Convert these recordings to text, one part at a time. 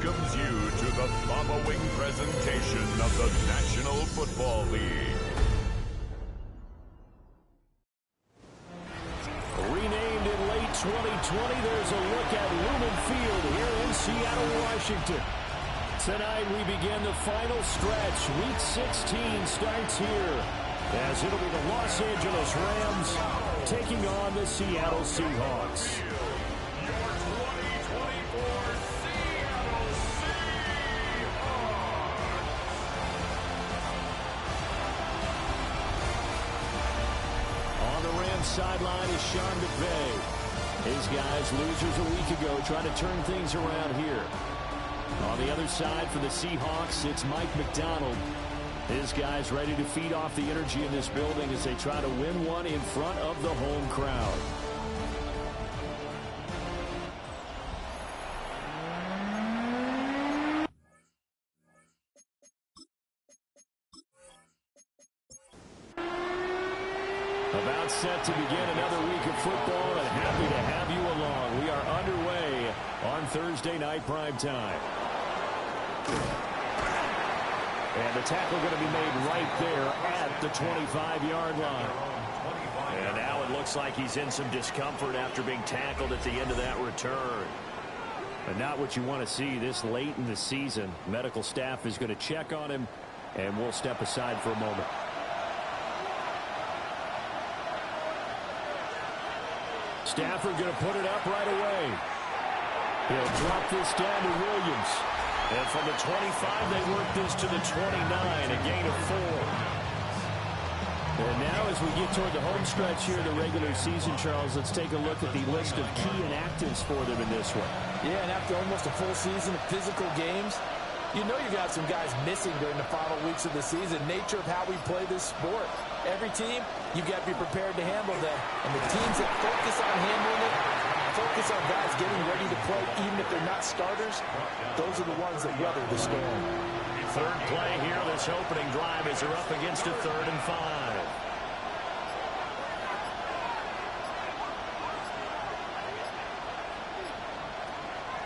welcomes you to the following presentation of the National Football League. Renamed in late 2020, there's a look at Lumen Field here in Seattle, Washington. Tonight we begin the final stretch. Week 16 starts here, as it'll be the Los Angeles Rams taking on the Seattle Seahawks. Sideline is Sean McVay. His guys losers a week ago trying to turn things around here. On the other side for the Seahawks, it's Mike McDonald. His guys ready to feed off the energy in this building as they try to win one in front of the home crowd. About set to begin another week of football, and happy to have you along. We are underway on Thursday night prime time. And the tackle going to be made right there at the 25-yard line. And now it looks like he's in some discomfort after being tackled at the end of that return. And not what you want to see this late in the season. Medical staff is going to check on him, and we'll step aside for a moment. Stafford going to put it up right away. He'll drop this down to Williams. And from the 25, they work this to the 29, a gain of 4. And now as we get toward the home stretch here in the regular season, Charles, let's take a look at the list of key inactives for them in this one. Yeah, and after almost a full season of physical games, you know you got some guys missing during the final weeks of the season. Nature of how we play this sport. Every team, you've got to be prepared to handle them. And the teams that focus on handling it, focus on guys getting ready to play, even if they're not starters, those are the ones that weather the storm. Third play here, this opening drive as they're up against a 3rd and 5.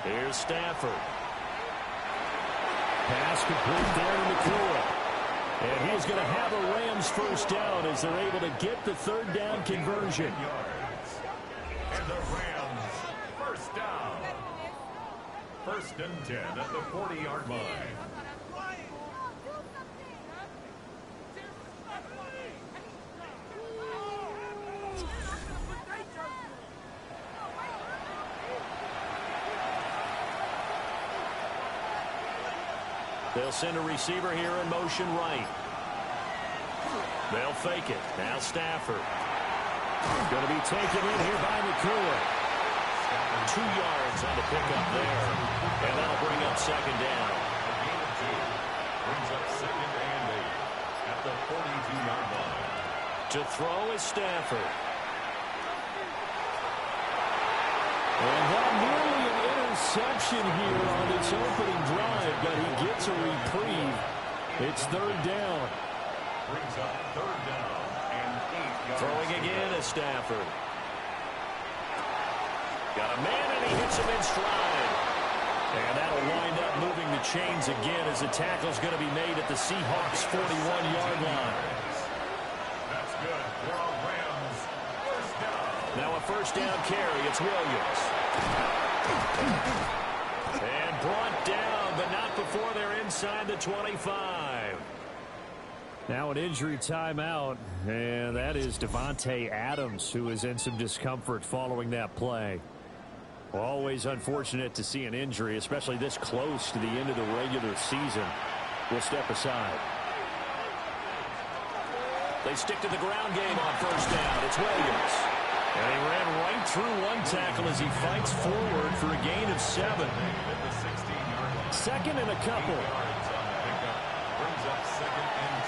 Here's Stafford. Pass complete there to McCoy. And he's going to have a Rams first down as they're able to get the 3rd down conversion. And the Rams first down. 1st and 10 at the 40-yard line. They'll send a receiver here in motion right. They'll fake it. Now Stafford. Going to be taken in here by McCoy. 2 yards on the pickup there. And that'll bring up 2nd down. Brings up 2nd and 8 at the 42-yard line. To throw is Stafford. And that nearly an interception here on its opening drive, but he gets a reprieve. It's 3rd down. Brings up 3rd down and 8 yards. Throwing again is Stafford. Got a man, and he hits him in stride. And that'll wind up moving the chains again as the tackle's going to be made at the Seahawks' 41-yard line. That's good for a Rams first down. Now a 1st down carry. It's Williams. And brought down, but not before they're inside the 25. Now an injury timeout, and that is Devontae Adams, who is in some discomfort following that play. Always unfortunate to see an injury, especially this close to the end of the regular season. We'll step aside. They stick to the ground game on 1st down. It's Williams. And he ran right through one tackle as he fights forward for a gain of 7. 2nd and a couple. Brings up 2nd and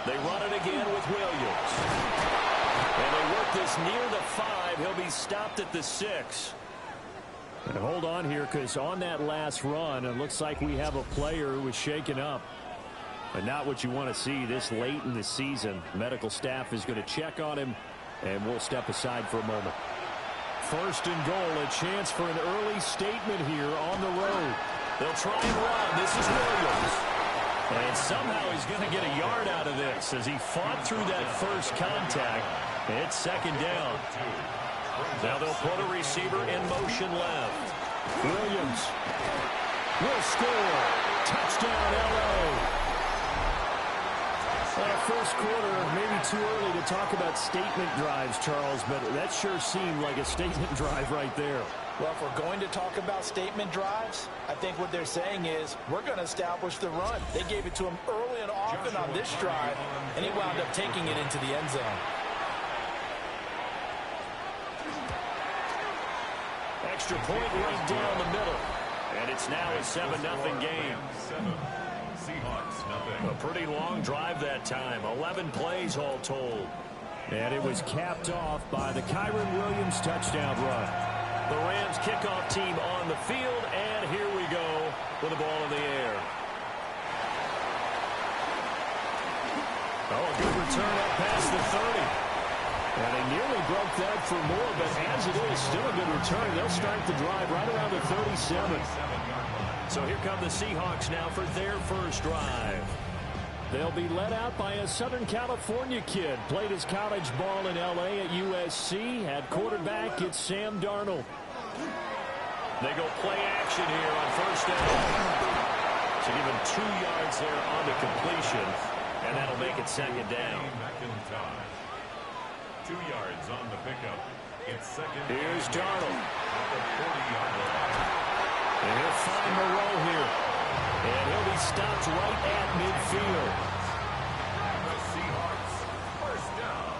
2. They run it again with Williams. And they work this near the 5. He'll be stopped at the 6. And hold on here, because on that last run, it looks like we have a player who was shaken up. But not what you want to see this late in the season. Medical staff is going to check on him, and we'll step aside for a moment. First and goal, a chance for an early statement here on the road. They'll try and run. This is Williams. And somehow he's going to get a yard out of this as he fought through that first contact. It's second down. Now they'll put a receiver in motion left. Williams will score. Touchdown, L.A. First quarter, maybe too early to talk about statement drives, Charles, but that sure seemed like a statement drive right there. Well, if we're going to talk about statement drives, I think what they're saying is we're going to establish the run. They gave it to him early and often on this drive, and he wound up taking it into the end zone. Extra point right down the middle. And it's now a 7-0 game. Seahawks, nothing. A pretty long drive that time. 11 plays all told. And it was capped off by the Kyren Williams touchdown run. The Rams kickoff team on the field, and here we go with the ball in the air. Oh, a good return up past the 30. And they nearly broke that for more, but as it is, still a good return. They'll start the drive right around the 37. So here come the Seahawks now for their first drive. They'll be led out by a Southern California kid. Played his college ball in L.A. at USC. At quarterback, it's Sam Darnold. They go play action here on first down. So give him 2 yards there on the completion, and that'll make it second down. 2 yards on the pickup. It's second. Here's Darnold. At the 40-yard line. And he'll find Moreau here. And he'll be stopped right at midfield. The Seahawks, first down.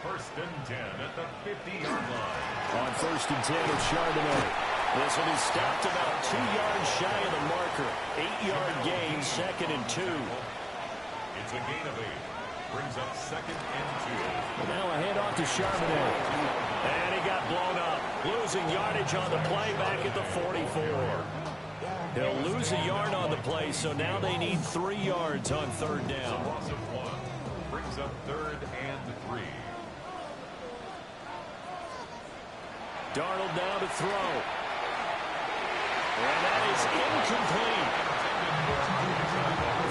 First and 10 at the 50-yard line. On first and 10 of Charbonnet. This will be stopped about 2 yards shy of the marker. 8-yard gain, second and 2. It's a gain of 8. Brings up second and 2. And now a handoff to Charbonnet. And he got blown up. Losing yardage on the play back at the 44. They'll lose a yard on the play, so now they need 3 yards on third down. A loss of 1. Brings up third and 3. Darnold now to throw. And that is incomplete.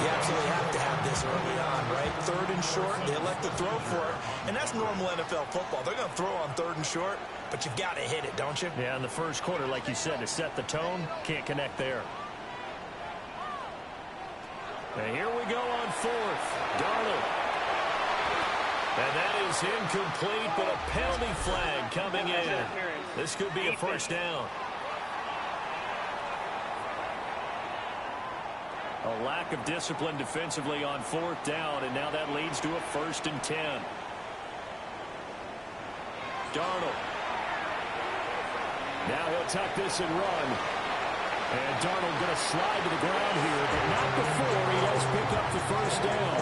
You absolutely have to have this early on, right? Third and short, they elect to throw for it, and that's normal NFL football. They're going to throw on third and short, but you've got to hit it, don't you? Yeah, in the first quarter, like you said, to set the tone, can't connect there. And here we go on fourth. Darnold. And that is incomplete, but a penalty flag coming in. This could be a first down. A lack of discipline defensively on fourth down, and now that leads to a first and 10. Darnold. Now he'll tuck this and run. And Darnold going to slide to the ground here, but not before he does pick up the first down.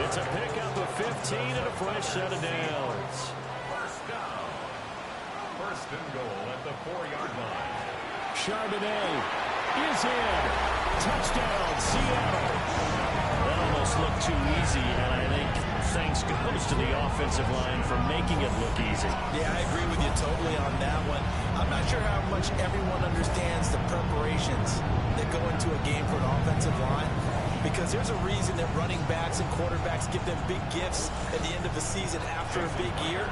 It's a pickup of 15 and a fresh set of downs. First down. First and goal at the 4-yard line. Charbonnet is in. Touchdown, Seattle. That almost looked too easy, and I think thanks goes to the offensive line for making it look easy. Yeah, I agree with you totally on that one. I'm not sure how much everyone understands the preparations that go into a game for an offensive line, because there's a reason that running backs and quarterbacks give them big gifts at the end of the season after a big year.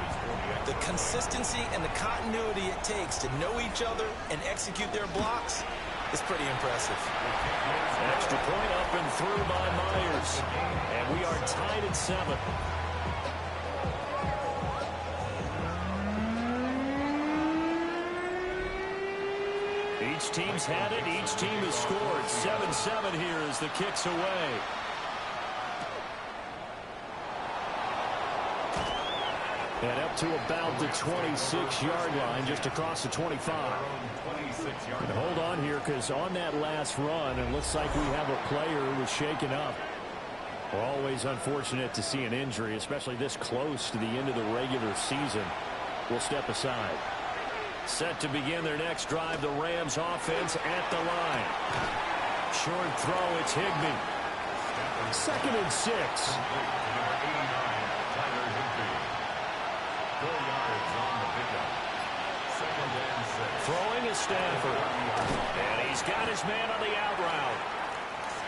The consistency and the continuity it takes to know each other and execute their blocks is pretty impressive. Extra point up and through by Myers. And we are tied at 7. Each team's had it. Each team has scored. 7-7 here as the kick's away. And up to about the 26-yard line, just across the 25. And hold on here, because on that last run, it looks like we have a player who was shaken up. We're always unfortunate to see an injury, especially this close to the end of the regular season. We'll step aside. Set to begin their next drive, the Rams offense at the line. Short throw, it's Higbee. 2nd and 6. 4 yards on Stafford. And he's got his man on the out route.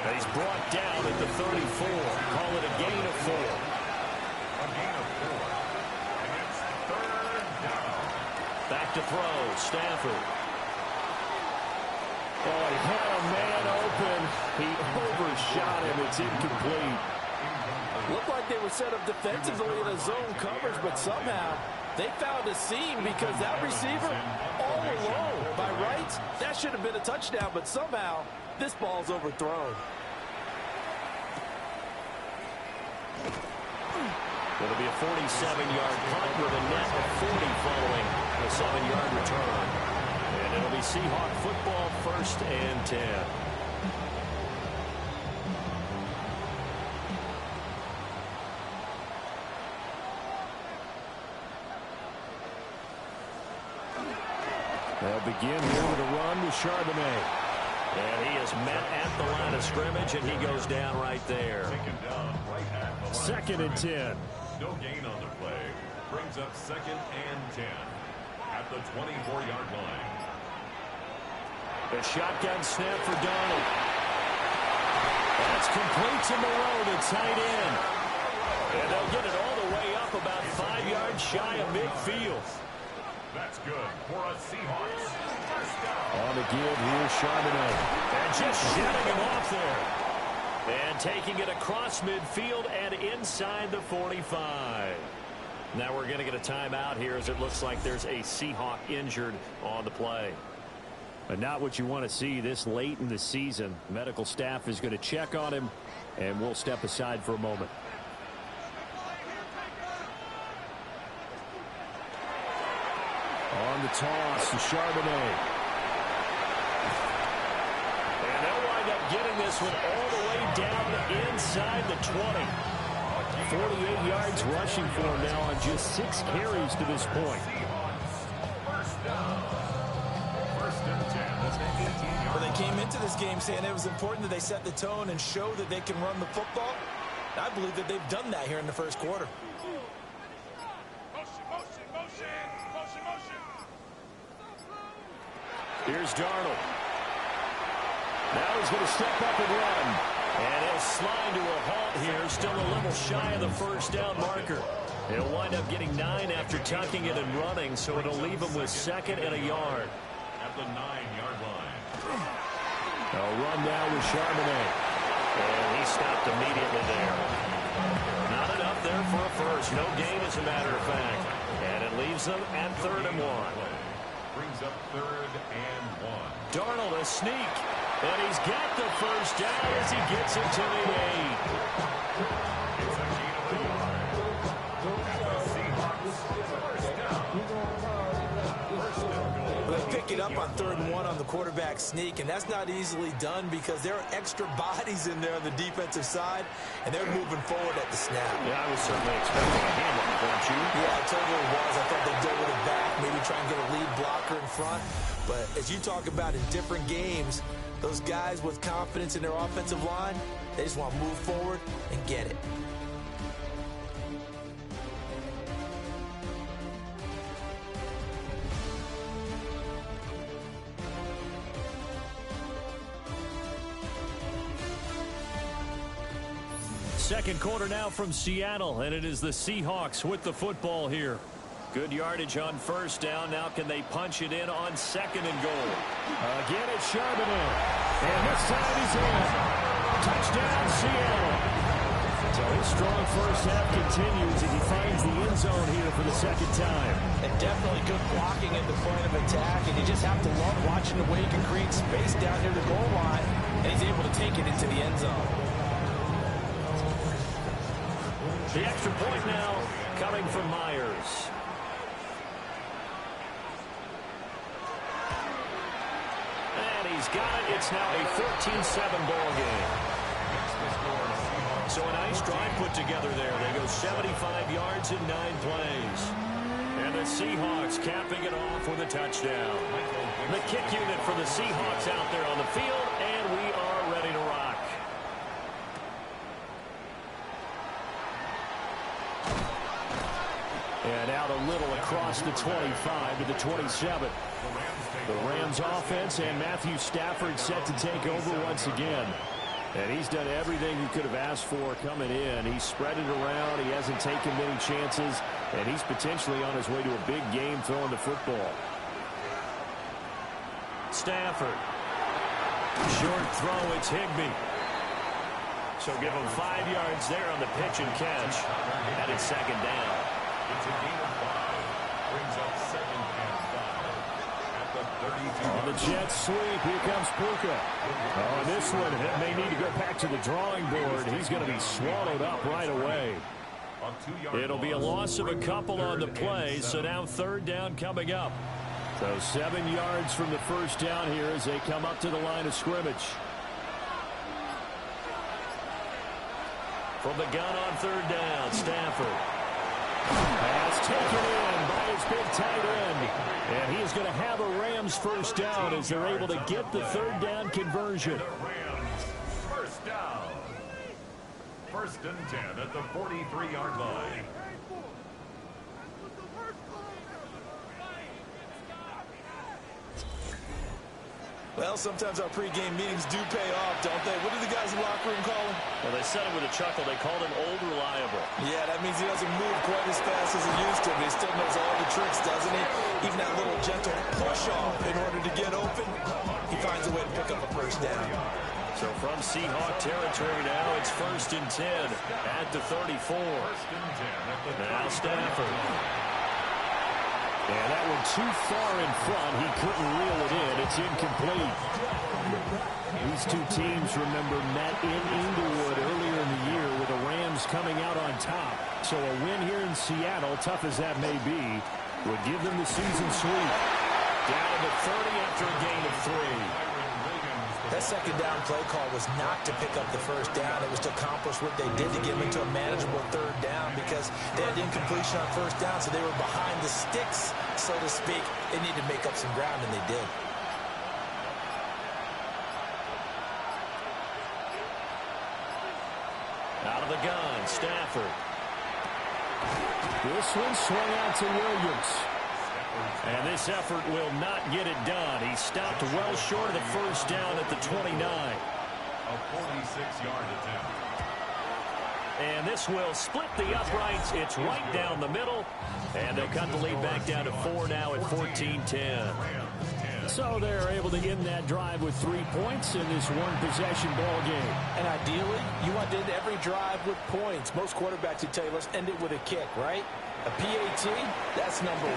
And he's brought down at the 34. Call it a gain of 4. A gain of 4. And it's third down. Back to throw. Stafford. Oh, he had a man open. He overshot him. It's incomplete. Looked like they were set up defensively in a zone coverage, but somehow they found a seam because that receiver all alone. By rights, that should have been a touchdown, but somehow this ball's overthrown. It'll be a 47-yard punt with a net of 40 following a 7-yard return. And it'll be Seahawk football, 1st and 10. They'll begin here with a run with Charbonnet. And he is met at the line of scrimmage, and he goes down right there. Taken down right at the line. 2nd and 10. No gain on the play. Brings up 2nd and 10 at the 24-yard line. The shotgun snap for Donald. That's complete to Moreau, the tight end. And they'll get it all the way up about 5 yards shy of midfield. That's good for a Seahawks. First down. On the give, here's Charbonnet. And just shutting him off there. And taking it across midfield and inside the 45. Now we're going to get a timeout here as it looks like there's a Seahawk injured on the play. But not what you want to see this late in the season. Medical staff is going to check on him, and we'll step aside for a moment. On the toss to Charbonnet. And they'll wind up getting this one all the way down inside the 20. 48 yards rushing for him now on just 6 carries to this point. First down. 1st and 10 at the 18-yard Well, they came into this game saying it was important that they set the tone and show that they can run the football. I believe that they've done that here in the first quarter. Here's Darnold. Now he's going to step up and run. And he'll slide to a halt here, still a little shy of the first down marker. He'll wind up getting 9 after tucking it and running, so it'll leave him with 2nd and a yard. at the 9-yard line. A run down with Charbonnet. And he stopped immediately there. Not enough there for a first. No gain, as a matter of fact. And it leaves them at 3rd and 1. Brings up 3rd and 1. Darnold a sneak. And he's got the first down as he gets it to the 8. It's a gain of a yard. And the Seahawks first down. First and goal. Well, they pick it up on 3rd and 1 on the quarterback sneak, and that's not easily done because there are extra bodies in there on the defensive side, and they're moving forward at the snap. Yeah, I was certainly expecting a handle, weren't you? Yeah, it totally was. I thought they'd go with it back, maybe try and get a lead blocker in front. But as you talk about in different games, those guys with confidence in their offensive line, they just want to move forward and get it. Second quarter now from Seattle, and it is the Seahawks with the football here. Good yardage on first down. Now can they punch it in on 2nd and goal? Again, it's Charbonnet. And this time he's in. Touchdown, Seattle. So his strong first half continues as he finds the end zone here for the 2nd time. And definitely good blocking at the point of attack, and you just have to love watching the way he can create space down near the goal line, and he's able to take it into the end zone. The extra point now coming from Myers. And he's got it. It's now a 13-7 ball game. So a nice drive put together there. They go 75 yards in 9 plays. And the Seahawks capping it off with a touchdown. The kick unit for the Seahawks out there on the field, and we are ready to rock. And out a little across the 25 to the 27. The Rams The Rams offense and Matthew Stafford set to take over once again. And he's done everything you could have asked for coming in. He's spread it around. He hasn't taken many chances. And he's potentially on his way to a big game throwing the football. Stafford. Short throw. It's Higbee. So give him 5 yards there on the pitch and catch. And it's second down. It's a gain of 5. Brings up second and 5 at the 32. On the jet sweep, here comes Puka. Oh, this one, it may need to go back to the drawing board. He's going to be swallowed up right away. It'll be a loss of a couple on the play, so now third down coming up. So 7 yards from the first down here as they come up to the line of scrimmage. From the gun on third down, Stafford. Pass taken in by his big tight end. And he is going to have a Rams first down as they're able to get the third down conversion. First down. First and 10 at the 43-yard line. Well, sometimes our pregame meetings do pay off, don't they? What do the guys in the locker room call him? Well, they said it with a chuckle. They called him Old Reliable. Yeah, that means he doesn't move quite as fast as he used to, but he still knows all the tricks, doesn't he? Even that little gentle push-off in order to get open, he finds a way to pick up a first down. So from Seahawk territory now, it's first and 10 at the 34. Now Stafford. And that one too far in front. He couldn't reel it in. It's incomplete. These two teams, remember, met in Inglewood earlier in the year with the Rams coming out on top. So a win here in Seattle, tough as that may be, would give them the season sweep. Down to 30 after a gain of 3. That second down play call was not to pick up the first down. It was to accomplish what they did to get them into a manageable third down because they had incompletion on first down, so they were behind the sticks, so to speak. They needed to make up some ground, and they did. Out of the gun, Stafford. This one swung out to Williams. And this effort will not get it done. He stopped well short of the first down at the 29. A 46-yard attempt. And this will split the uprights. It's right down the middle. And they'll cut the lead back down to 4 now at 14-10. So they're able to end that drive with 3 points in this one-possession ball game. And ideally, you want to end every drive with points. Most quarterbacks would tell you, let's end it with a kick, right? A PAT, that's number 1.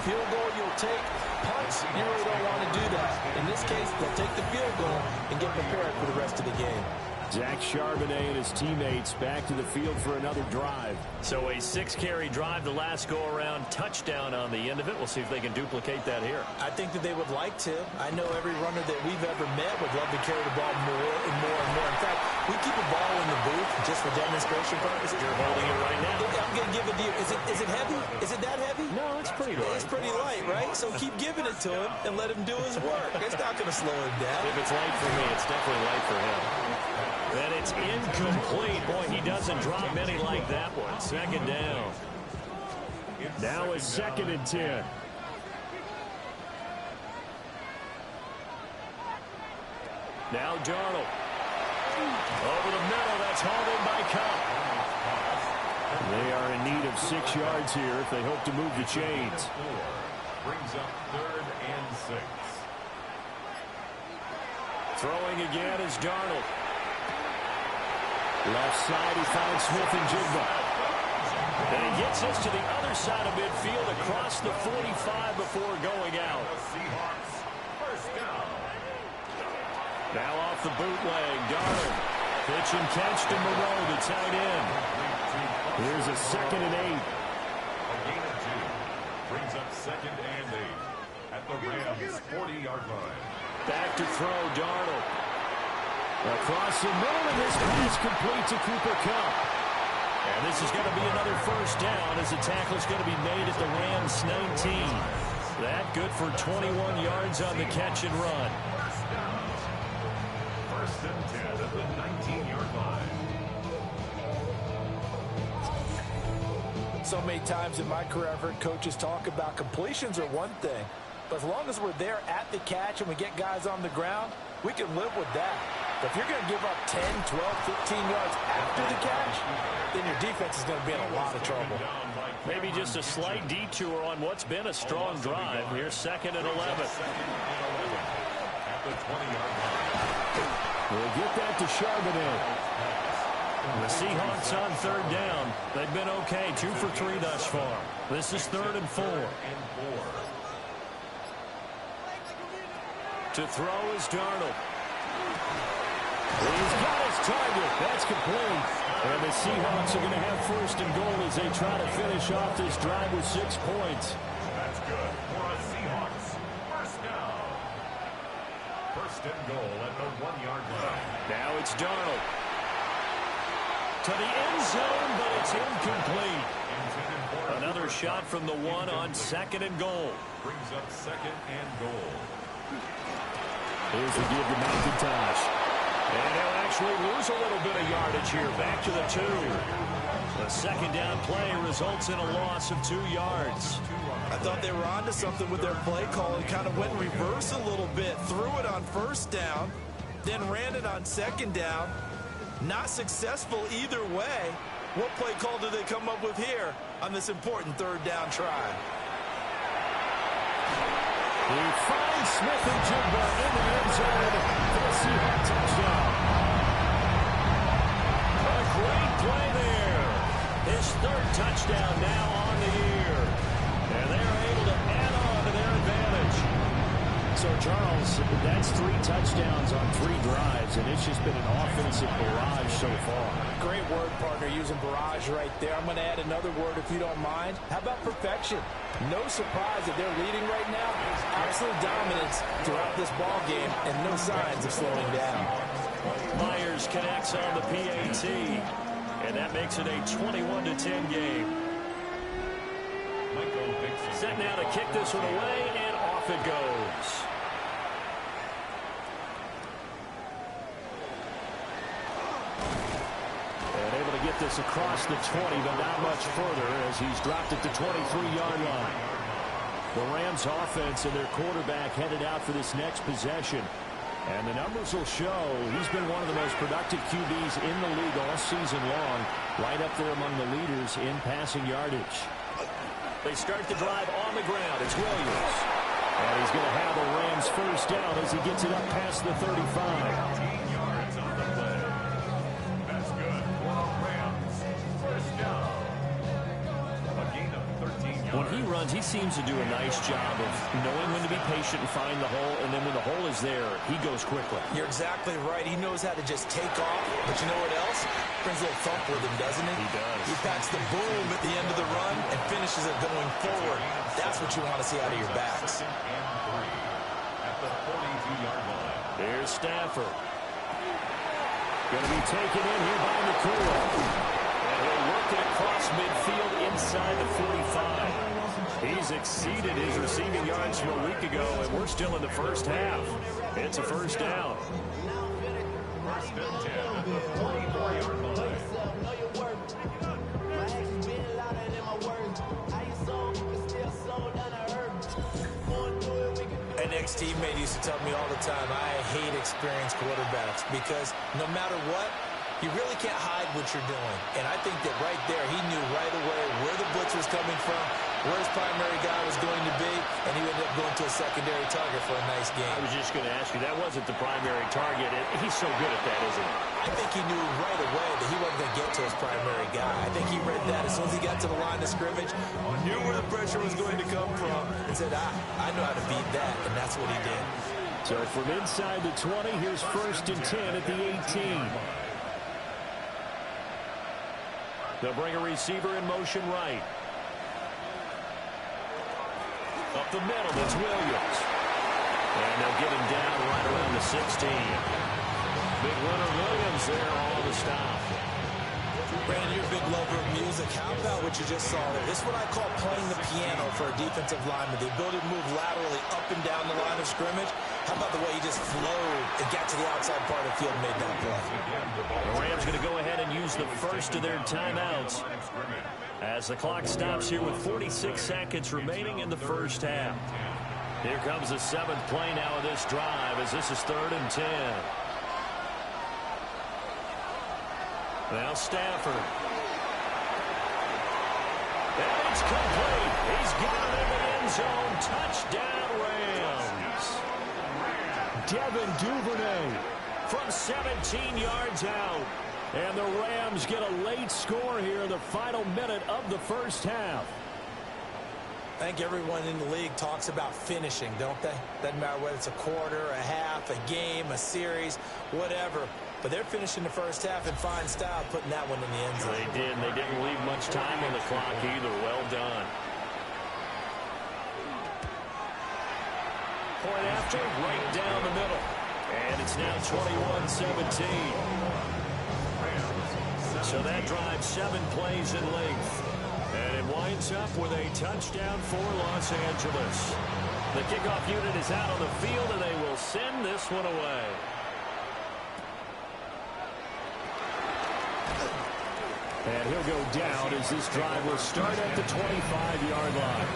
Field goal you'll take. Punts, you really don't want to do that. In this case, they'll take the field goal and get prepared for the rest of the game. Zach Charbonnet and his teammates back to the field for another drive. So a 6-carry drive the last go-around, touchdown on the end of it. We'll see if they can duplicate that here. I think that they would like to. I know every runner that we've ever met would love to carry the ball more and more and more. In fact, we keep a ball in the booth just for demonstration purposes. You're holding it right now. I'm going to give it to you. Is it heavy? Is it that heavy? No, it's pretty light. It's pretty light, right? So keep giving it to him and let him do his work. It's not going to slow him down. If it's light for me, it's definitely light for him. And it's incomplete. Boy, he doesn't drop many like that one. Second down. Now it's second and 10. Now Darnold. Over the middle. That's hauled in by Cup. They are in need of 6 yards here if they hope to move the chains. Brings up third and 6. Throwing again is Darnold. Left side, he finds Smith and Jigba. And he gets us to the other side of midfield across the 45 before going out. Seahawks first down. Now off the bootleg, Darnold. Pitch and catch to Moreau, the tight end. Here's a second and 8. A gain of 2. Brings up second and 8 at the Rams' 40-yard line. Back to throw, Darnold. Across the middle, and this pass complete to Cooper Kupp. And this is going to be another first down as the tackle is going to be made at the Rams' 19. That good for 21 yards on the catch and run. First and 10 at the 19-yard line. So many times in my career, I've heard coaches talk about completions are one thing, But as long as we're there at the catch and we get guys on the ground, we can live with that. But if you're going to give up 10, 12, 15 yards after the catch, then your defense is going to be in a lot of trouble. Maybe just a slight detour on what's been a strong drive. Here's 2nd and 11. We'll get that to Charbonnet. The Seahawks on 3rd down. They've been okay, 2 for 3 thus far. This is 3rd and 4. To throw is Darnold. He's got his target. That's complete. And the Seahawks are going to have 1st and goal as they try to finish off this drive with 6 points. That's good for a Seahawks. 1st down. 1st and goal at the 1-yard line. Now it's Darnold. To the end zone, but it's incomplete. Another shot from the 1 on 2nd and goal. Brings up 2nd and goal. Here's the give to McIntosh. And he'll actually lose a little bit of yardage here. Back to the 2. The 2nd down play results in a loss of 2 yards. I thought they were onto something with their play call and kind of went reverse a little bit. Threw it on 1st down, then ran it on 2nd down. Not successful either way. What play call do they come up with here on this important 3rd down try? He finds Smith-Njigba in the end zone for the Seahawks touchdown. A great play there. His 3rd touchdown now on the year. And they're able to add on to their advantage. So, Charles, that's 3 touchdowns on 3 drives, and it's just been an offensive barrage so far. Great word, partner, using barrage right there. I'm going to add another word if you don't mind. How about perfection? No surprise that they're leading right now. Absolute dominance throughout this ball game and no signs of slowing down. Myers connects on the PAT, and that makes it a 21-10 game. Set now to kick this one away, and off it goes. And able to get this across the 20, but not much further as he's dropped it to 23-yard line. The Rams offense and their quarterback headed out for this next possession. And the numbers will show he's been one of the most productive QBs in the league all season long, right up there among the leaders in passing yardage. They start the drive on the ground. It's Williams. And he's going to have the Rams 1st down as he gets it up past the 35. 15 yards on the play. That's good for the Rams. 1st down. A gain of 13 yards. When he runs, he seems to do a nice job of knowing when to be patient and find the hole, and then when the hole is there, he goes quickly. You're exactly right. He knows how to just take off, but you know what else? Brings a little thump with him, doesn't he? He does. He packs the boom at the end of the run and finishes it going forward. That's what you want to see out of your backs. 2nd and 3 at the 42-yard line. Here's Stafford. Going to be taken in here by Nakua. And he'll work it across midfield inside the 45. He's exceeded his receiving yards from a week ago, and we're still in the 1st half. It's a 1st down. 1st and 10 at the 44-yard line. An ex-teammate used to tell me all the time, I hate experienced quarterbacks because no matter what, you really can't hide what you're doing. And I think that right there, he knew right away where the blitz was coming from, where his primary guy was going to be, and he ended up going to a secondary target for a nice game. I was just going to ask you, that wasn't the primary target. He's so good at that, isn't he? I think he knew right away that he wasn't going to get to his primary guy. I think he read that as soon as he got to the line of scrimmage, knew where the pressure was going to come from, and said, I know how to beat that, and that's what he did. So from inside the 20, here's 1st and 10 at the 18. They'll bring a receiver in motion right. Up the middle, it's Williams. And they'll get him down right around the 16. Big runner Williams there on the stop. Brandon, you're a big lover of music. How about what you just saw there? This is what I call playing the piano for a defensive lineman. The ability to move laterally up and down the line of scrimmage. How about the way he just flowed and got to the outside part of the field and made that play? The Rams going to go ahead and use the first of their timeouts as the clock stops here with 46 seconds remaining in the 1st half. Here comes the 7th play now of this drive as this is 3rd and 10. Now Stafford. And it's complete. He's got it in the end zone. Touchdown, Rams. Devin Duvernay From 17 yards out. And the Rams get a late score here in the final minute of the first half. I think everyone in the league talks about finishing, don't they? Doesn't matter whether it's a quarter, a half, a game, a series, whatever. But they're finishing the first half in fine style, putting that one in the end zone. They did, and they didn't leave much time on the clock either. Well done. Point after, right down the middle. And it's now 21-17. So that drives 7 plays in length. And it winds up with a touchdown for Los Angeles. The kickoff unit is out on the field, and they will send this one away. And he'll go down as this drive will start at the 25-yard line.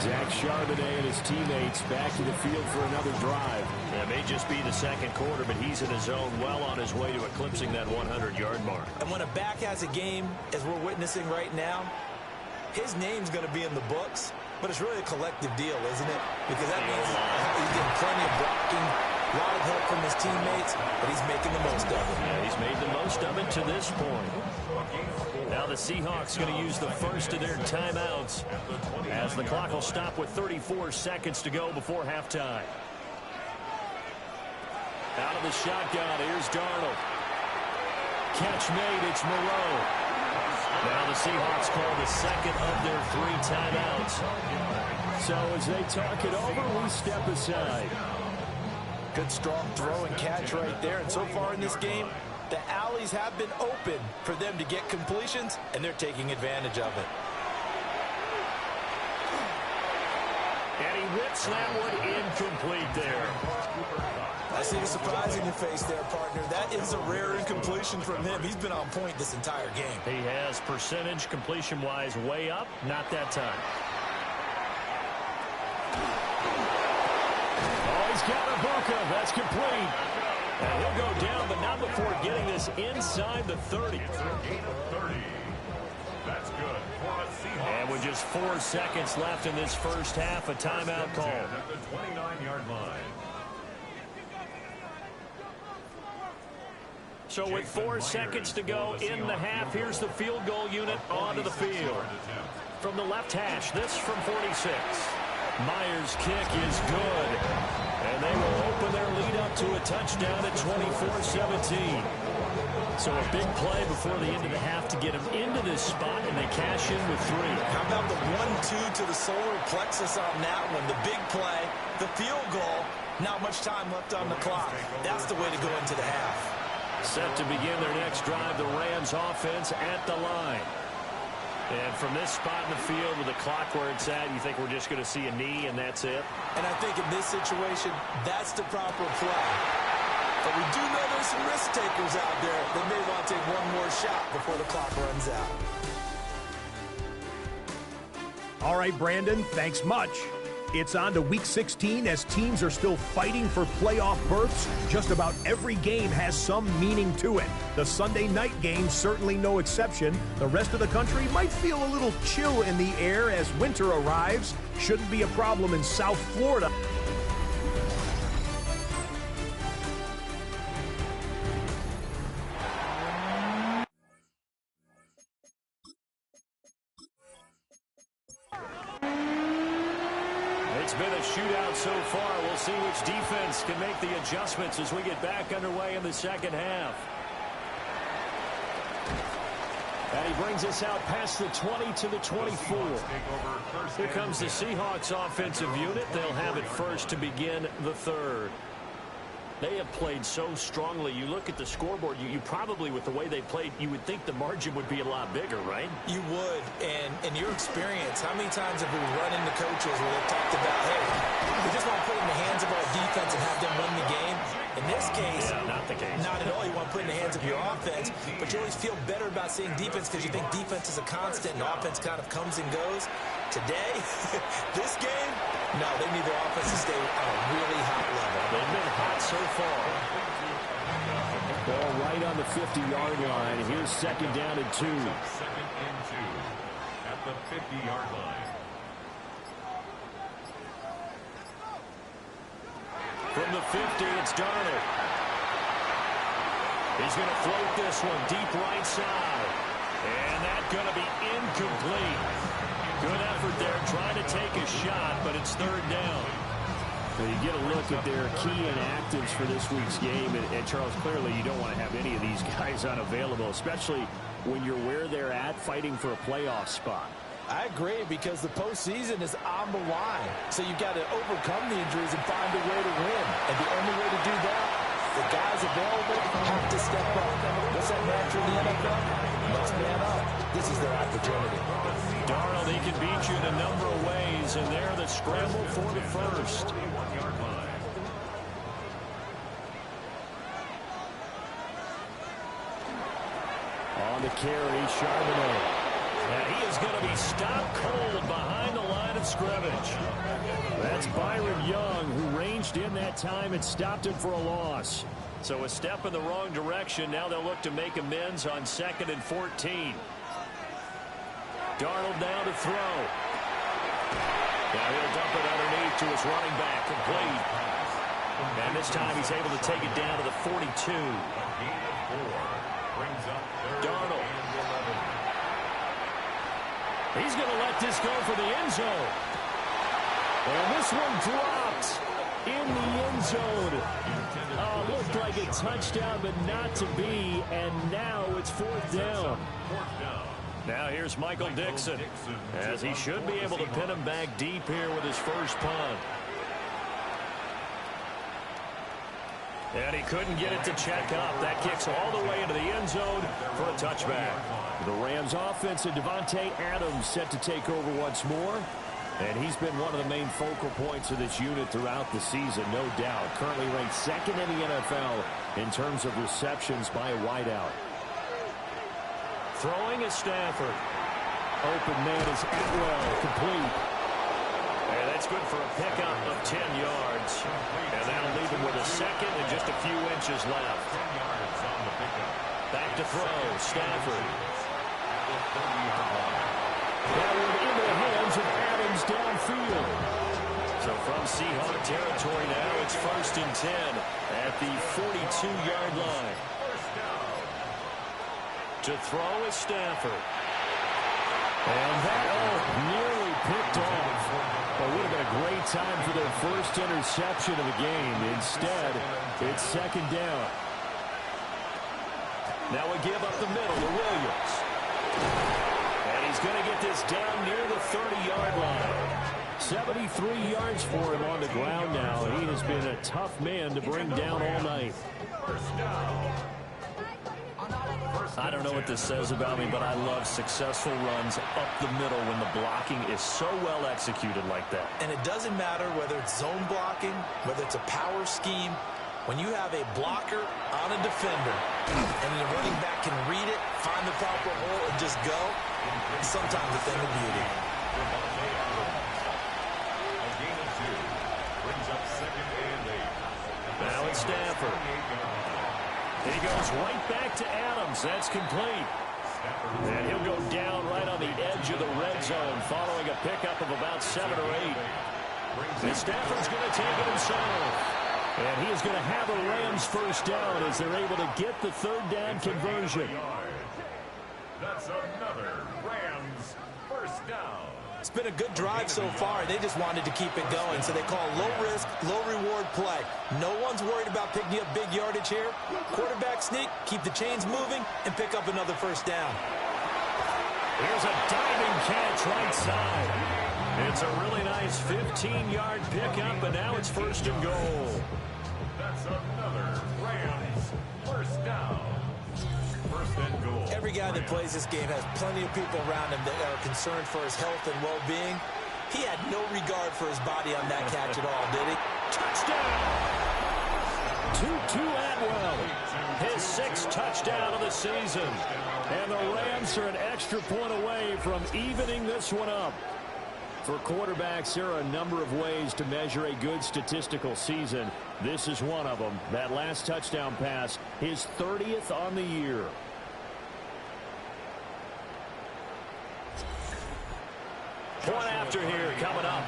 Zach Charbonnet and his teammates back to the field for another drive. It may just be the second quarter, but he's in his zone, well on his way to eclipsing that 100-yard mark. And when a back has a game, as we're witnessing right now, his name's going to be in the books, but it's really a collective deal, isn't it? Because that means he's getting plenty of blocking, a lot of help from his teammates, but he's making the most of it. Yeah, he's made the most of it to this point. Now the Seahawks going to use the first of their timeouts as the clock will stop with 34 seconds to go before halftime. Out of the shotgun, here's Darnold. Catch made, it's Moreau. Now the Seahawks call the second of their 3 timeouts. So as they talk it over, we step aside. Good strong throw and catch right there. And so far in this game, the alleys have been open for them to get completions, and they're taking advantage of it. And he whips that one incomplete there. I see the surprise in your face there, partner. That is a rare incompletion from him. He's been on point this entire game. He has percentage completion-wise way up. Not that time. Oh, he's got a Ibuka. That's complete. And he'll go down, but not before getting this inside the 30. That's good for a Seahawks. And with just 4 seconds left in this first half, a timeout call. At the 29-yard line. So with 4 seconds to go in the half, here's the field goal unit onto the field. From the left hash, this from 46. Myers' kick is good. And they will open their lead up to a touchdown at 24-17. So a big play before the end of the half to get them into this spot, and they cash in with 3. How about the 1-2 to the solar plexus on that one? The big play, the field goal, not much time left on the clock. That's the way to go into the half. Set to begin their next drive, the Rams offense at the line. And from this spot in the field with the clock where it's at, you think we're just going to see a knee and that's it? And I think in this situation, that's the proper play. But we do know there's some risk takers out there that may want to take one more shot before the clock runs out. All right, Brandon, thanks much. It's on to Week 16 as teams are still fighting for playoff berths. Just about every game has some meaning to it. The Sunday night game certainly no exception. The rest of the country might feel a little chill in the air as winter arrives. Shouldn't be a problem in South Florida. It's been a shootout so far. We'll see which defense can make the adjustments as we get back underway in the second half. And he brings us out past the 20 to the 24. Here comes the Seahawks offensive unit. They'll have it first to begin the third. They have played so strongly. You look at the scoreboard, you probably, with the way they played, you would think the margin would be a lot bigger, right? You would. And in your experience, how many times have we run into coaches where they've talked about, hey, we just want to put it in the hands of our defense and have them win the game? In this case, not the case. Not at all. You want to put it in the hands of your offense, but you always feel better about seeing defense because you think defense is a constant and offense kind of comes and goes. Today, this game, no, they need their offense to stay on a really hot level. They've been hot so far. Ball right on the 50-yard line. Here's second down and 2. Second and 2 at the 50-yard line. From the 50, it's Darnold. He's going to float this one deep right side. And that's going to be incomplete. Good effort there, trying to take a shot, but it's third down. Well, you get a look at their key inactives for this week's game, and Charles, clearly you don't want to have any of these guys unavailable, especially when you're where they're at fighting for a playoff spot. I agree, because the postseason is on the line. So you've got to overcome the injuries and find a way to win. And the only way to do that, the guys available have to step up. What's that mantra in the NFL? Must man up. This is their opportunity. Darnold, he can beat you in a number of ways, and they're the scramble for the first. 21-yard line. On the carry, Charbonnet. And he is going to be stopped cold behind the line of scrimmage. That's Byron Young, who ranged in that time and stopped him for a loss. So a step in the wrong direction. Now they'll look to make amends on 2nd and 14. Darnold now to throw. Now he'll dump it underneath to his running back, complete. And this time he's able to take it down to the 42. Darnold. He's going to let this go for the end zone. And this one dropped in the end zone. Looked like a touchdown, but not to be. And now it's fourth down. Now here's Michael Dixon, as he should be able to pin him back deep here with his first punt. And he couldn't get it to check up. That kicks all the way into the end zone for a touchback. The Rams offense and Devontae Adams set to take over once more. And he's been one of the main focal points of this unit throughout the season, no doubt. Currently ranked 2nd in the NFL in terms of receptions by a wideout. Throwing is Stafford. Open man is Atwell, complete. And that's good for a pickup of 10 yards. And that'll leave him with a second and just a few inches left. Back to throw, Stafford. Forward into the hands of Adams downfield. So from Seahawk territory now, it's 1st and 10 at the 42-yard line. To throw is Stafford. And that nearly picked off. But would have been a great time for their first interception of the game. Instead, it's 2nd down. Now we give up the middle to Williams. And he's going to get this down near the 30-yard line. 73 yards for him on the ground now. He has been a tough man to bring down all night. I don't know what this says about me, but I love successful runs up the middle when the blocking is so well executed like that. And it doesn't matter whether it's zone blocking, whether it's a power scheme. When you have a blocker on a defender and the running back can read it, find the proper hole, and just go, it's sometimes a thing of beauty. Now it's Stafford. He goes right back to Adams. That's complete. And he'll go down right on the edge of the red zone following a pickup of about 7 or 8. And Stafford's going to take it himself. And he is going to have a Rams first down as they're able to get the 3rd down conversion. That's another Rams first down. It's been a good drive so far. They just wanted to keep it going, so they call low-risk, low-reward play. No one's worried about picking up big yardage here. Quarterback sneak, keep the chains moving, and pick up another first down. Here's a diving catch right side. It's a really nice 15-yard pickup, and now it's 1st and goal. That's another Rams first down. 1st and goal. Every guy that plays this game has plenty of people around him that are concerned for his health and well-being. He had no regard for his body on that catch at all, did he? Touchdown! Tutu Atwell, his 6th touchdown of the season. And the Rams are an extra point away from evening this one up. For quarterbacks, there are a number of ways to measure a good statistical season. This is one of them. That last touchdown pass, his 30th on the year. Point after here coming up.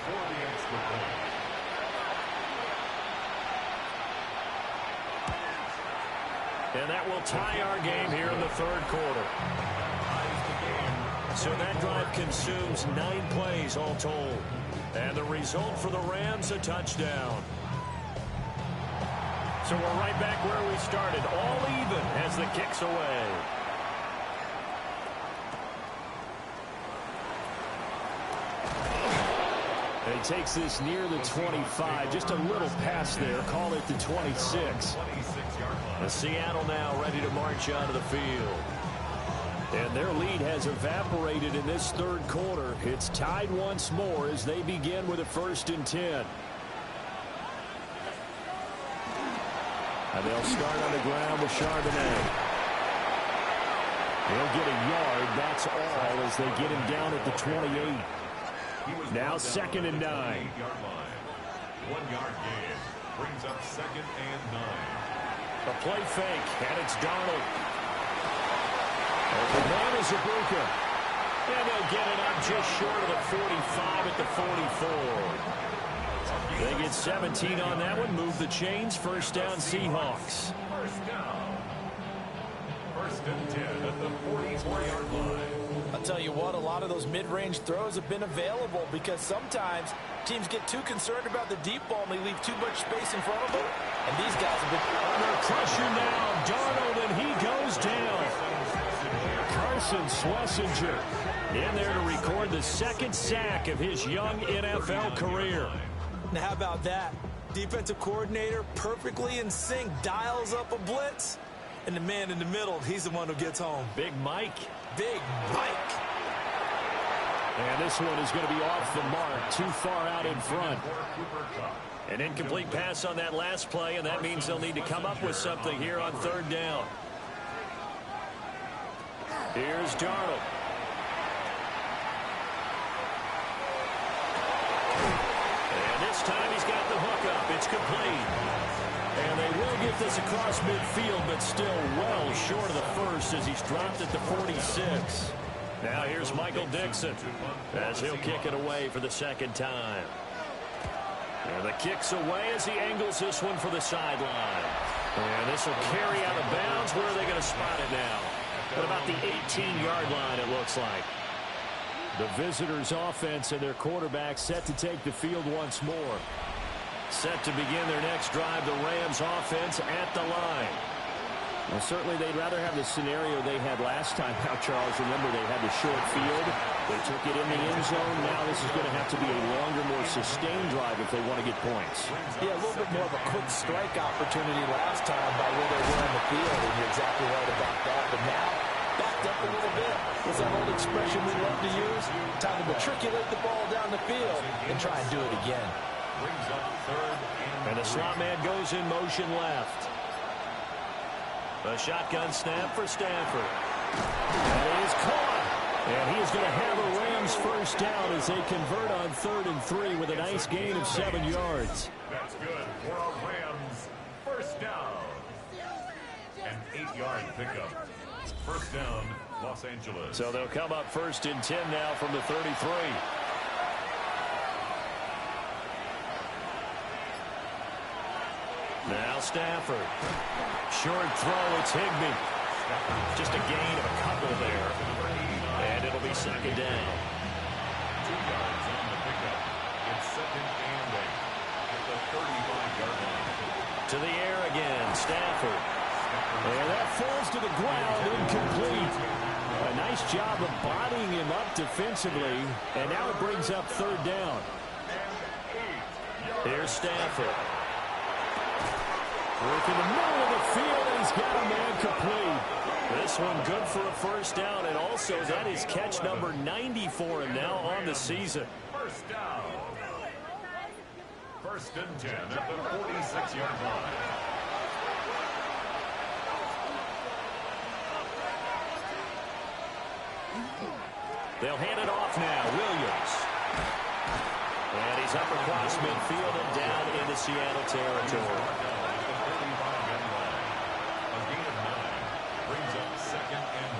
And that will tie our game here in the third quarter. So that drive consumes 9 plays all told. And the result for the Rams, a touchdown. So we're right back where we started, all even as the kick's away. And he takes this near the 25, just a little pass there, call it the 26. The Seattle now ready to march onto the field. And their lead has evaporated in this third quarter. It's tied once more as they begin with a 1st and 10. And they'll start on the ground with Charbonnet. They'll get a yard, that's all, as they get him down at the 28. Now 2nd and 9. 1-yard gain brings up 2nd and 9. A play fake, and it's Darnold. The man is Ibuka. And they'll get it up just short of the 45 at the 44. They get 17 on that one, move the chains, 1st down Seahawks. 1st down. 1st and 10 at the 44-yard line. I'll tell you what, a lot of those mid-range throws have been available because sometimes teams get too concerned about the deep ball and they leave too much space in front of them. And these guys have been under pressure now. Darnold, and he goes down. Carson Schlesinger in there to record the 2nd sack of his young NFL career. Now, how about that? Defensive coordinator perfectly in sync, dials up a blitz, and the man in the middle, he's the one who gets home. Big Mike. Big Mike. And this one is going to be off the mark, too far out in front. An incomplete pass on that last play, and that means they'll need to come up with something here on 3rd down. Here's Darnold. And this time he's got the hook up. It's complete. And they will get this across midfield, but still well short of the 1st as he's dropped at the 46. Now here's Michael Dixon as he'll kick it away for the 2nd time. And the kick's away as he angles this one for the sideline. And this will carry out of bounds. Where are they going to spot it now? At about the 18-yard line, it looks like. The visitors' offense and their quarterback set to take the field once more. Set to begin their next drive, the Rams' offense at the line. Well, certainly they'd rather have the scenario they had last time. Now, Charles, remember they had the short field. They took it in the end zone. Now this is going to have to be a longer, more sustained drive if they want to get points. Yeah, a little bit more of a quick strike opportunity last time by where they were on the field, and you're exactly right about that. But now, backed up a little bit. What's that old expression we love to use? Time to matriculate the ball down the field and try and do it again. Brings up 3rd and the slot man goes in motion left. A shotgun snap for Stafford. And he's caught. And he is going to have a Rams 1st down as they convert on 3rd and 3 with a nice gain of 7 yards. That's good for a Rams 1st down. An 8-yard pickup. 1st down, Los Angeles. So they'll come up 1st and 10 now from the 33. Now Stafford. Short throw, it's Higbee. Just a gain of a couple there. And it'll be 2nd down. 2 yards on the pickup. It's 2nd and 8 at the 35-yard line. To the air again, Stafford. And that falls to the ground, incomplete. A nice job of bodying him up defensively. And now it brings up 3rd down. Here's Stafford. Work in the middle of the field, and he's got a man complete. This one good for a 1st down, and also that is catch number 90 for him now on the season. 1st down. 1st and 10 at the 46-yard line. They'll hand it off now. Williams. is up across midfield and down into Seattle territory. A gain of 9 brings up 2nd and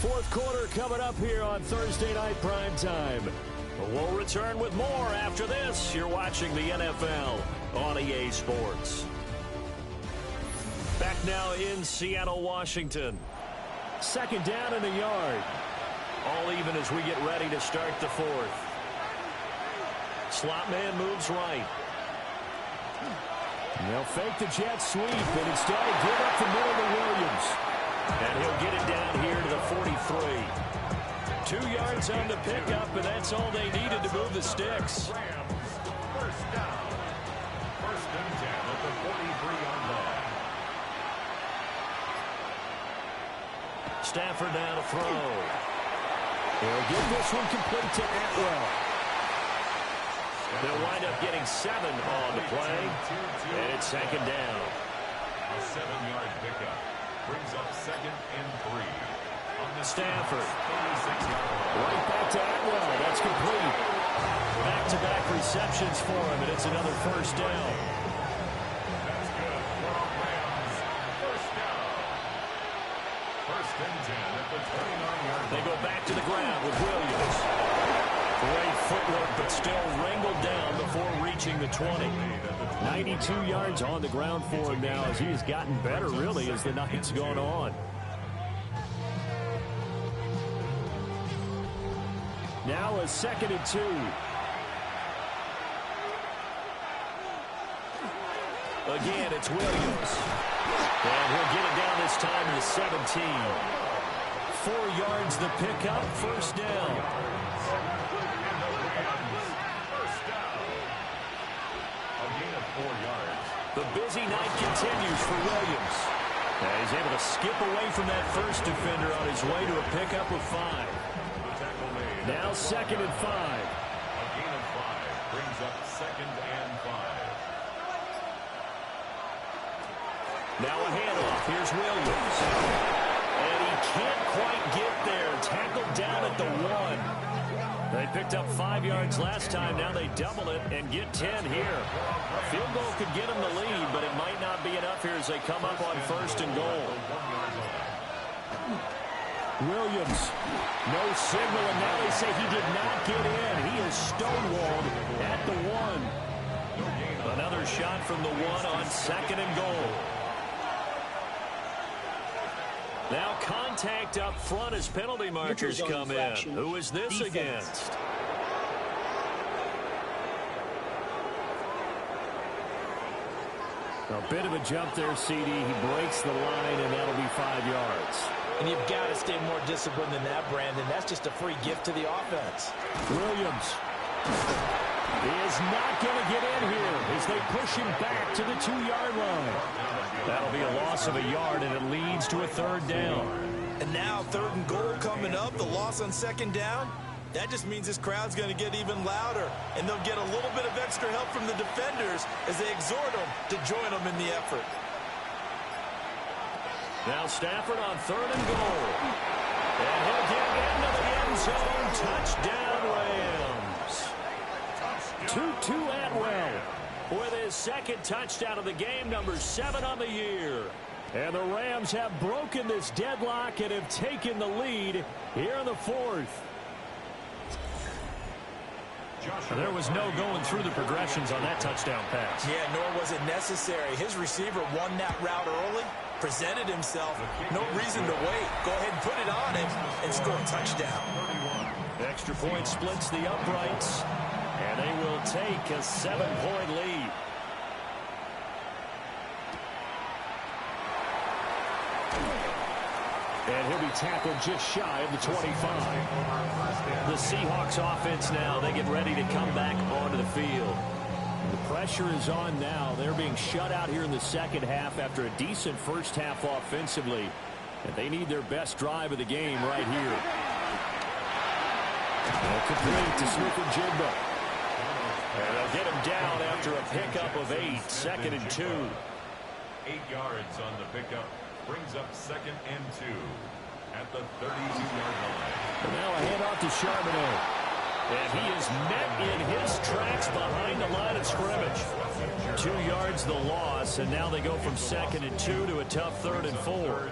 1. Fourth quarter coming up here on Thursday Night Prime Time. We'll return with more after this. You're watching the NFL on EA Sports. Back now in Seattle, Washington. Second down in the yard. All even as we get ready to start the fourth. Slot man moves right. They'll fake the jet sweep and instead give up the middle to Williams. And he'll get it down here to the 43. 2 yards on the pickup, and that's all they needed to move the sticks. Rams, first down. 1st and 10 at the 43-yard line. Stafford now to throw. They'll give this one complete to Atwell. They'll wind up getting 7 on the play, and it's 2nd down. A 7-yard pickup brings up 2nd and 3. Stafford. 36-yard line. Right back to Atwell. That's complete. Back-to-back receptions for him, and it's another 1st down. That's good. Rams, first down. 1st and 10 at the 29-yard line. They go back to the ground with Williams. Great footwork, but still wrangled down before reaching the 20. 92 yards on the ground for him now as he has gotten better, really, as the night's gone on. Now a 2nd and 2. Again, it's Williams. And he'll get it down this time to the 17. 4 yards the pickup, 1st down. First down. A gain of 4 yards. The busy night continues for Williams. And he's able to skip away from that first defender on his way to a pickup of 5. Now 2nd and 5. A gain of 5 brings up 2nd and 5. Now a handoff. Here's Williams. And he can't quite get there. Tackled down at the 1. They picked up 5 yards last time. Now they double it and get 10 here. A field goal could get them the lead, but it might not be enough here as they come up on 1st and goal. Williams, no signal, and now they say he did not get in. He is stonewalled at the 1. Another shot from the 1 on 2nd and goal. Now contact up front as penalty markers come in. Who is this against? A bit of a jump there, CD. He breaks the line, and that'll be 5 yards. And you've got to stay more disciplined than that, Brandon. That's just a free gift to the offense. Williams. He is not going to get in here as they push him back to the 2-yard line. That'll be a loss of a yard, and it leads to a 3rd down. And now 3rd and goal coming up. The loss on 2nd down. That just means this crowd's going to get even louder. And they'll get a little bit of extra help from the defenders as they exhort them to join them in the effort. Now Stafford on 3rd and goal. And he'll get into the end zone. Touchdown, Rams. 2-2 Atwell. With his 2nd touchdown of the game, number 7 on the year. And the Rams have broken this deadlock and have taken the lead here in the 4th. And there was no going through the progressions on that touchdown pass. Yeah, nor was it necessary. His receiver won that route early, presented himself. No reason to wait. Go ahead and put it on him and score a touchdown. Extra point splits the uprights, and they will take a 7-point lead. And he'll be tackled just shy of the 25. The Seahawks offense now, they get ready to come back onto the field. The pressure is on now. They're being shut out here in the 2nd half after a decent first half offensively. And they need their best drive of the game right here. And complete to Smith-Njigba. And they'll get him down after a pickup of 8, 2nd and 2. 8 yards on the pickup. Brings up 2nd and 2 at the 32-yard line. And now a handoff to Charbonnet. And he is met in his tracks behind the line of scrimmage. 2 yards the loss, and now they go from 2nd and 2 to a tough 3rd and 4.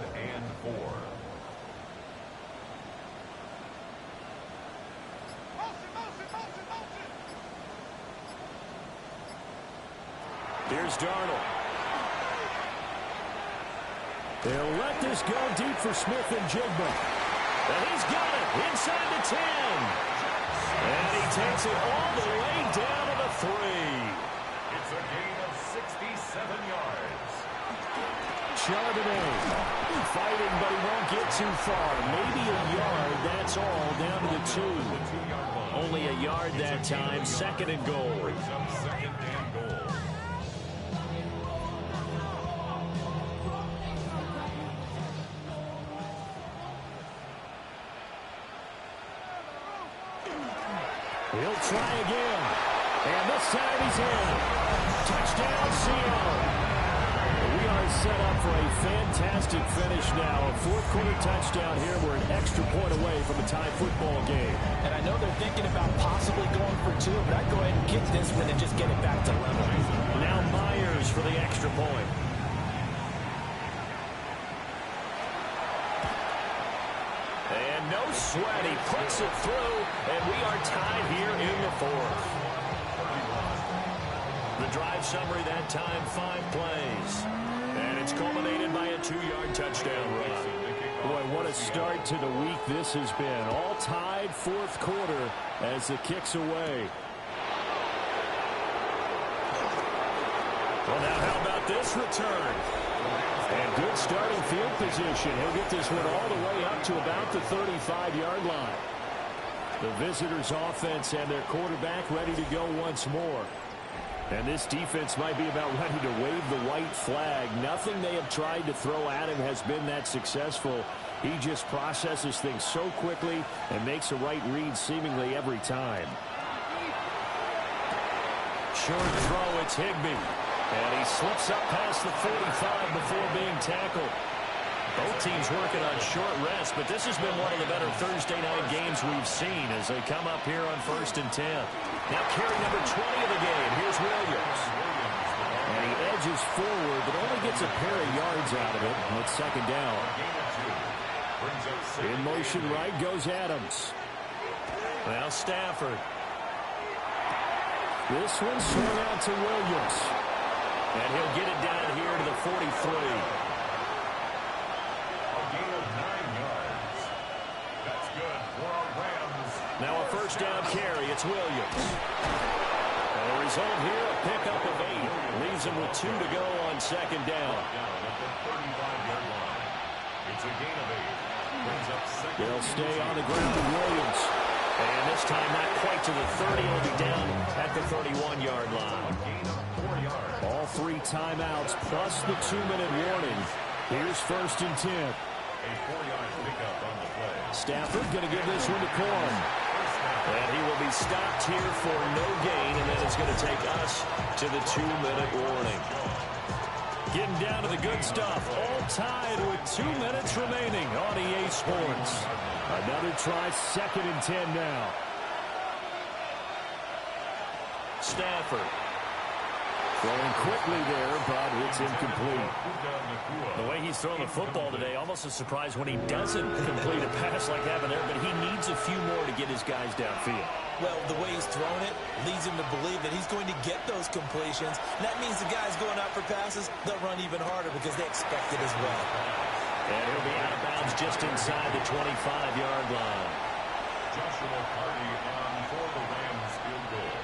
Here's Darnold. They'll let this go deep for Smith and Jigba. And he's got it inside the 10. And he takes it all the way down to the 3. It's a gain of 67 yards. Charbonnet fighting, but he won't get too far. Maybe a yard, that's all, down to the 2. Only a yard that time, 2nd and goal. Brings up 2nd and goal. He'll try again. And this time he's in. Touchdown, Seattle. We are set up for a fantastic finish now. A 4th quarter touchdown here. We're an extra point away from a tie football game. And I know they're thinking about possibly going for 2, but I'd go ahead and kick this one and just get it back to level. Now Myers for the extra point. And no sweat. He puts it through, and we are tied here in the 4th. The drive summary that time, 5 plays. And it's culminated by a 2-yard touchdown run. Boy, what a start to the week this has been. All tied 4th quarter as the kick's away. Well, now how about this return? And good starting field position. He'll get this one all the way up to about the 35-yard line. The visitors' offense and their quarterback ready to go once more. And this defense might be about ready to wave the white flag. Nothing they have tried to throw at him has been that successful. He just processes things so quickly and makes a right read seemingly every time. Short throw, it's Higbee. And he slips up past the 45 before being tackled. Both teams working on short rest, but this has been one of the better Thursday night games we've seen as they come up here on 1st and 10. Now carry number 20 of the game. Here's Williams. And he edges forward, but only gets a pair of yards out of it. And it's 2nd down. In motion right goes Adams. Now Stafford. This one swung out to Williams. And he'll get it down here to the 43. Now a 1st down carry. It's Williams. And the result here, a pickup of 8. Leaves him with 2 to go on 2nd down. It's a gain of 8. They'll stay on the ground with Williams. And this time not quite to the 30. He'll be down at the 31-yard line. All 3 timeouts plus the 2-minute warning. Here's 1st and 10. A 4-yard pickup on the play. Stafford going to give this one to Corn. And he will be stopped here for no gain, and then it's going to take us to the 2-minute warning. Getting down to the good stuff. All tied with 2 minutes remaining on EA Sports. Another try, 2nd and 10 now. Stafford. Throwing quickly there, but it's incomplete. The way he's throwing the football today, almost a surprise when he doesn't complete a pass like that there, but he needs a few more to get his guys downfield. Well, the way he's thrown it leads him to believe that he's going to get those completions. And that means the guys going out for passes, they'll run even harder because they expect it as well. And he'll be out of bounds just inside the 25-yard line. Joshua Carty on for the Rams field goal.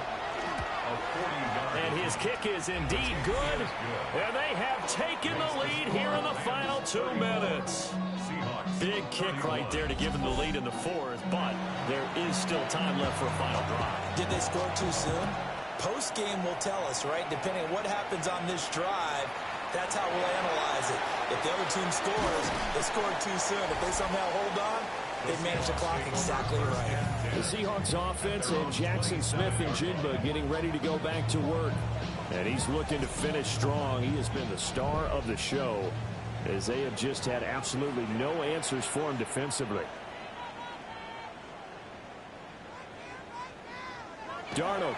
And his kick is indeed good. And they have taken the lead here in the final 2 minutes. Big kick right there to give them the lead in the 4th, but there is still time left for a final drive. Did they score too soon? Post-game will tell us, right? Depending on what happens on this drive, that's how we'll analyze it. If the other team scores, they scored too soon. If they somehow hold on, they manage the clock exactly right. The Seahawks offense and Jackson Smith and Jigba getting ready to go back to work. And he's looking to finish strong. He has been the star of the show as they have just had absolutely no answers for him defensively. Darnold.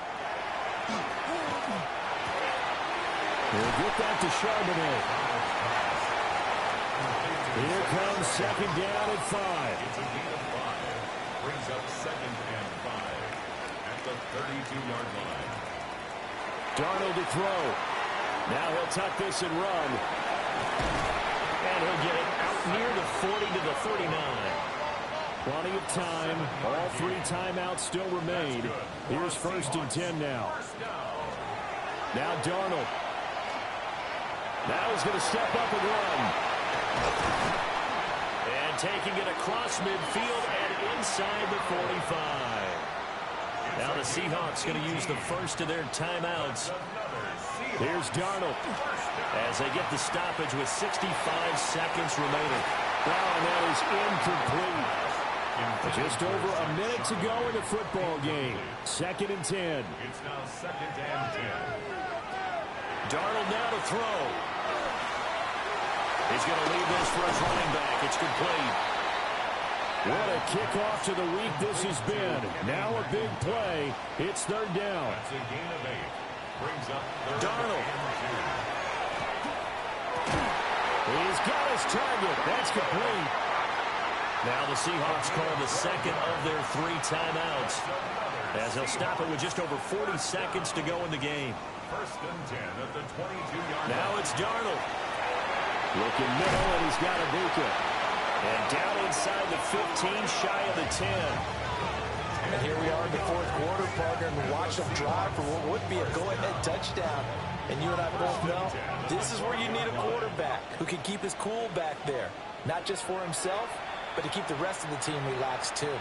He'll get that to Charbonnet. Here comes second down at 5. It's a gain of 5. Brings up 2nd and 5 at the 32-yard line. Darnold to throw. Now he'll tuck this and run. And he'll get it out near the 40 to the 39. Plenty of time. All 3 timeouts still remain. Here's 1st and 10 now. Now Darnold. Now he's going to step up and run. And taking it across midfield and inside the 45. Now the Seahawks going to use the first of their timeouts. Here's Darnold as they get the stoppage with 65 seconds remaining. Wow, and that is incomplete. Just over a minute to go in the football game. 2nd and 10. It's now 2nd and 10. Darnold now to throw. He's going to leave this for his running back. It's complete. What a kickoff to the week this has been. Now a big play. It's 3rd down. That's a gain of 8. Brings up Darnold. He's got his target. That's complete. Now the Seahawks call the second of their 3 timeouts as they'll stop it with just over 40 seconds to go in the game. 1st and 10 at the 22-yard line. Now it's Darnold. Looking middle, and he's got Ibuka. And down inside the 15, shy of the 10. And here we are in the 4th quarter, partner, and watch them drive for what would be a go-ahead touchdown. And you and I both know this is where you need a quarterback who can keep his cool back there. Not just for himself, but to keep the rest of the team relaxed too.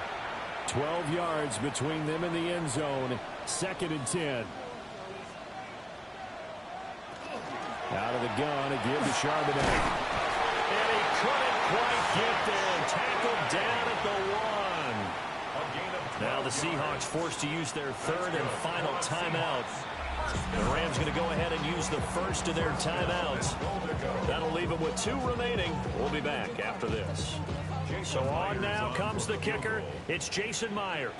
12 yards between them and the end zone. 2nd and 10. Out of the gun, a give to Charbonnet. And he couldn't quite get there. Tackled down at the 1. Now the Seahawks forced to use their 3rd and final timeout. The Rams going to go ahead and use the first of their timeouts. That'll leave them with 2 remaining. We'll be back after this. So on now comes the kicker. It's Jason Myers.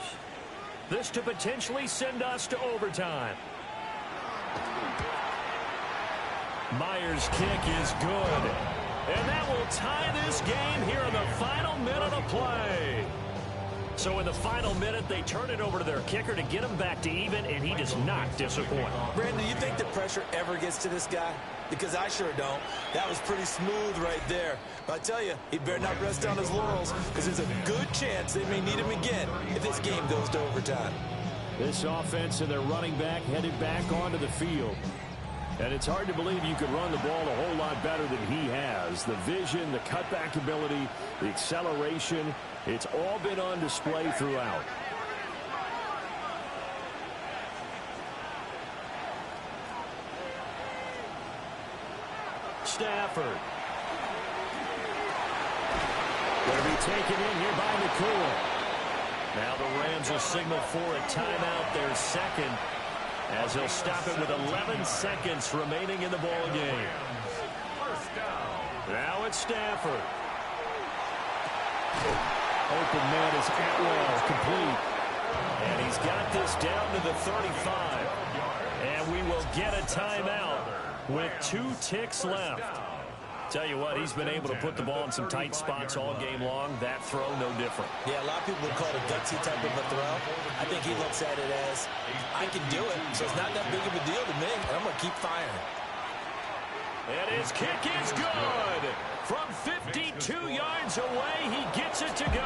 This to potentially send us to overtime. Myers' kick is good. And that will tie this game here in the final minute of play. So in the final minute, they turn it over to their kicker to get him back to even, and he does not disappoint. Brandon, do you think the pressure ever gets to this guy? Because I sure don't. That was pretty smooth right there. But I tell you, he better not rest on his laurels, because there's a good chance they may need him again if this game goes to overtime. This offense and their running back headed back onto the field. And it's hard to believe you could run the ball a whole lot better than he has. The vision, the cutback ability, the acceleration, it's all been on display throughout. Stafford. Going to be taken in here by McCool. Now the Rams will signal for a timeout, their 2nd. As he'll stop it with 11 seconds remaining in the ball game. Now it's Stafford. Open man is Atwell, complete. And he's got this down to the 35. And we will get a timeout with 2 ticks left. Tell you what, he's been able to put the ball in some tight spots all game long. That throw, no different. Yeah, a lot of people would call it a gutsy type of a throw. I think he looks at it as, I can do it, so it's not that big of a deal to me, and I'm going to keep firing. And his kick is good. From 52 yards away, he gets it to go.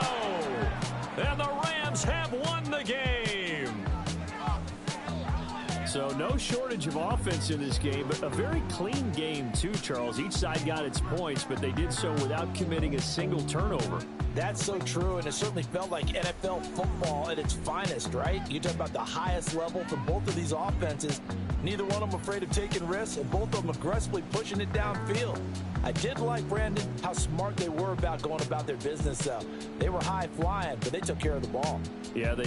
And the Rams have won the game. So no shortage of offense in this game, but a very clean game too, Charles. Each side got its points, but they did so without committing a single turnover. That's so true, and it certainly felt like NFL football at its finest, right? You talk about the highest level from both of these offenses. Neither one of them afraid of taking risks, and both of them aggressively pushing it downfield. I did like, Brandon, how smart they were about going about their business, though. They were high-flying, but they took care of the ball. Yeah, they